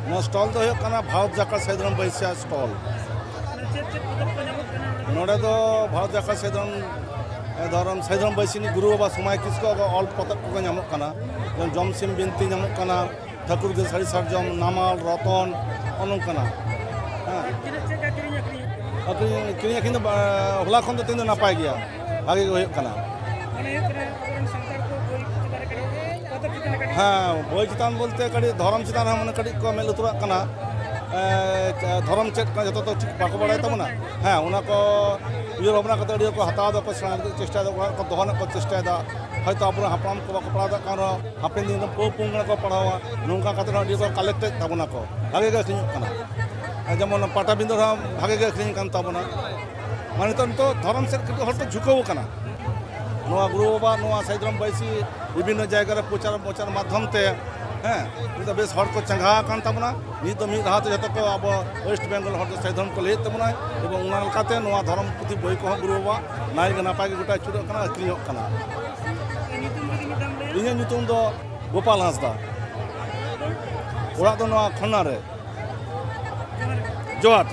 नौ stall तो भारत जाकर सैदरम बैसा stall नोड़े तो भारत जाकर सैदरम धरम सैदरम बैसिनी गुरु बाबा समय किसको ऑल पतक को नामकना जमसिम बिनती नामकना ठाकुर के साड़ी सरजम नामाल रतन अनकना किरिया किन होला खन तो तीन नपाय गया भागे होना हाँ बई चितान बोलते कड़ी धर्म चितान हम कड़ी को मेल उतरा कना धर्म चेक का जो तो ठीक बाको बड़ाय तबना हाँ उना को ये रोबना कते अड़ी को हता दो को चेष्टा दो को दोहन को चेष्टा दा हयतो अपना हपराम को बाको पड़ा दा कान हापेन दिन पो पुंगना को पढ़ावा नोंका कते अड़ी को कलेक्ट तबना को भागे के खिन कना जेमन पाटा बिंदु भागे के खिन कान तबना माने तो धर्म से हर तो झुकाव कना नोआ गुरु बाबा नोआ सैदरम बैसी विभिन्न जगह प्रचार प्रचार माध्यम ते हाँ तो बेस हर को चंगा कान तबना नित तो मिद हाथ जतो को अब वेस्ट बेंगल हर तो सैदरम को ले तबना एवं उना लकाते नोआ धर्म पुथि बोई को गुरु बाबा नाय के नापाय के गोटा चुरो कना अक्रियो कना इने नितुम दो गोपाल हांसदा ओड़ा दो नोआ खन्ना रे जोहात